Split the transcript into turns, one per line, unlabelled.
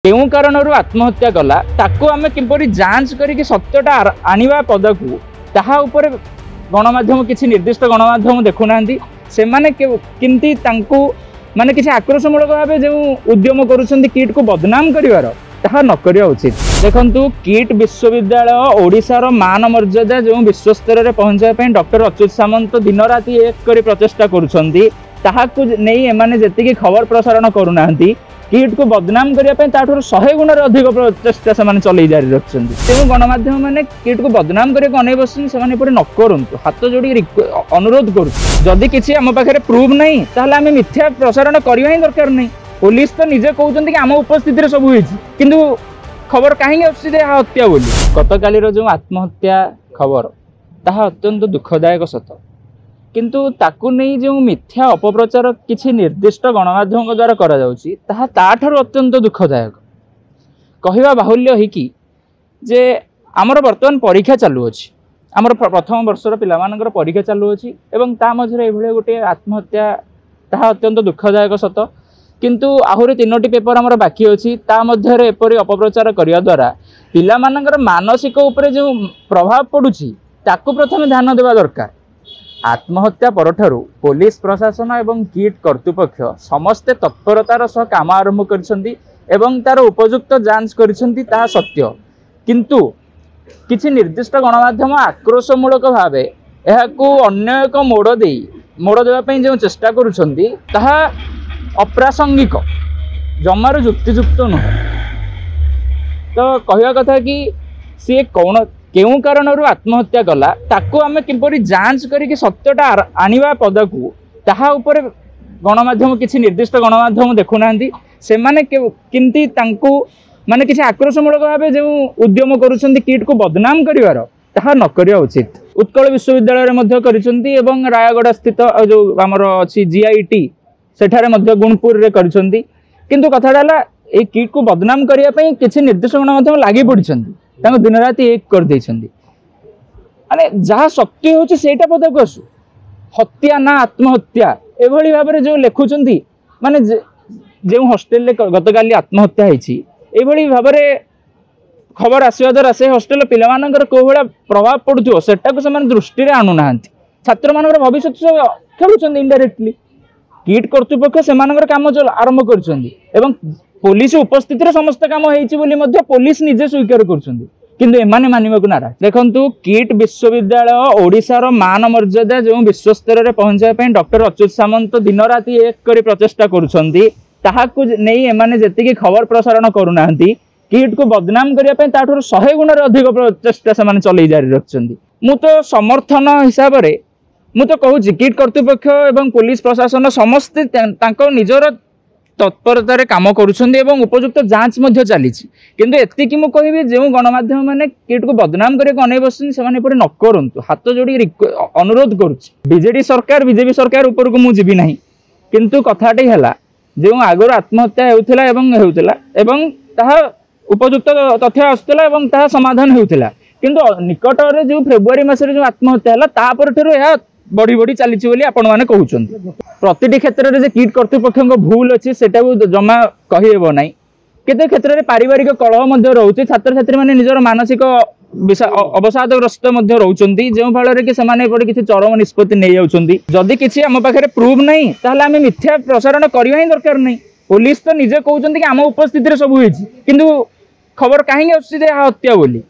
केउं कारणरू आत्महत्या कला ताकू आमे किपरि जांच करिकि सत्यटा आनिबा पदकू ताहा उपरे गणमाध्यम किछि निर्दिष्ट गणमाध्यम देखुनांती से माने किंती तांकू माने किछि आक्रोशमूलक भाबे जो उद्यम करूछंती किट को बदनाम करिवार ताहा न करिया उचित। देखंतु किट विश्वविद्यालय ओडिशार मान मर्यादा जो विश्वस्तर रे पहुंचाय पय डॉक्टर अच्युत सामंत दिन राति एक करी प्रचेष्टा करूछंती ताहाकू नहीं एमाने जेतिकी खबर प्रसारण करूनांती किट को बदनाम करने 100 गुण अधिक प्रचेषा से चल जारी रखिंट तेणु गणमाध्यम मैंने किट को बदनाम करने अनेक बस न करूँ हाथ जोड़ी अनुरोध करुँदी किसी आम पाखे प्रूफ नहीं ताहले आम मिथ्या प्रसारण करवा ही दरकार नहीं। पुलिस तो निजे कहते कि आम उपस्थित सब किंतु खबर कहीं हत्या बोली गतकाली जो आत्महत्या खबर ताहा अत्यंत दुखदायक सत किंतु ताकू नहीं जो मिथ्या अपप्रचार किसी निर्दिष्ट गणमाध्यम द्वारा करा जाउची ताहा ताठार अत्यंत दुखदायक कहवा बाहुल्य ही कि जे आमर वर्तमान परीक्षा चालू अछि आमर प्रथम वर्षर पिलामानकर परीक्षा चालू अछि एवं ता मझरे एभळे गोटे आत्महत्या ताहा अत्यंत दुखदायक सत किंतु आहुरी 3टी पेपर आमर बाकी अछि ता मध्यरे एपरि अपप्रचार करिया द्वारा पिलामानकर मानसिक उपरे जो प्रभाव पडुछि ताकू प्रथम ध्यान देबा दरकार। आत्महत्या परठारु पुलिस प्रशासन एवं किट कर्तृपक्ष समस्ते तत्परतार सह काम आरंभ करिसेंती एवं तार उपयुक्त जांच करिसेंती ताहा सत्य किंतु किछि निर्दिष्ट गणमाध्यम आक्रोशमूलक भावे एहाकू अन्य एक मोड़ देवा पई जो चेष्टा करुछंती ताहा अप्रासंगिक जमार युक्तियुक्त नुह। तो कहवा कथा कि सी कौन केउं कारणरू आत्महत्या कला ताकू आमे किपरि जांच करिकि सत्यटा आनिबा पदकू ताहा उपरे गणमाध्यम किछि निर्दिष्ट गणमाध्यम देखुनांती से माने किंती तांकू माने किछि आक्रोशमूलक भाबे जो उद्यम करूछंती किट को बदनाम करिवार ताहा न करिया उचित। उत्कल विश्वविद्यालय रे मध्य करिसंती एवं रायगढ़ स्थित जो हमर अछि जीआईटी सेठारे मध्य गुणपुर रे करिसंती किंतु कथाडाला ए किट को बदनाम करिया पई किछि निर्दिष्ट गणमाध्यम लागि पडिसंती तांको दिन राति एक कर देछंती माने जहाँ सत्य होछि सेटा पदक आसु हत्या ना आत्महत्या एभली भाबरे जो लेखुचंती माने जे हॉस्टेल रे गतकाली आत्महत्या हेछि एभली भाबरे खबर आसीबा द्वारा से हॉस्टेल पिलामानकर को भला प्रभाव पडुथो सेटा को समान दृष्टि रे आनु नाहंती छात्र मानकर भविष्य खेलुचंती इनडायरेक्टली किट कर्तृपक्ष से मानकर काम आरंभ करछंती एवं पुलिस उपस्थित समस्त काम होती पुलिस निजे स्वीकार करुँच किंतु एमाने मानिबाकू नाराज। देखंतु किट विश्वविद्यालय ओडिशार मान मर्यादा जो विश्वस्तर रे पहुंचाय पय डॉक्टर अच्युत सामंत दिन राति एक करी प्रचेष्टा करुछंती ताहाकू नहीं एमाने जेतिकी खबर प्रसारण करूनांती किट को बदनाम करिया पय ताठुर 100 गुण अधिक प्रचेष्टा से चल जारी रखिंट मु तो समर्थन हिसाब रे मु तो कहूँ किट कर्तृपक्ष एवं पुलिस प्रशासन समस्ते निजर तत्परतार काम करुछंदी एवं उपयुक्त जांच चली किंतु एतिकी मु कहबी जो गणमाध्यम मैंने किट को बदनाम करने अनेक बस न करूँ हाथ जोड़ी अनुरोध करुच्ची। बीजेडी सरकार बीजेपी सरकार ऊपर को मुझे जीवी नहीं किंतु कथाटी है जो आगर आत्महत्या होता उपयुक्त तथ्य आसूला समाधान होता किंतु निकट में जो फेब्रुआरी मसरे जो आत्महत्या है तापर ठू बढ़ी बढ़ी चली आपण मैंने कहते प्रति क्षेत्र में किट कर्तृपक्ष भूल अच्छी से जमा कहीहब ना केते क्षेत्र में पारिवारिक कलह रोचे छात्र छात्री मैंने निजर मानसिक अवसादग्रस्त रोचंती जो फल कि किसी चरम निष्पत्ति नहीं जाउछंती जदि किसी आम पाखे प्रूफ नहीं ताहले आम मिथ्या प्रसारण करवा ही दरकार नहीं। पुलिस तो निजे कहते कि आम उपस्थित सब किंतु खबर कहीं हत्या बोली।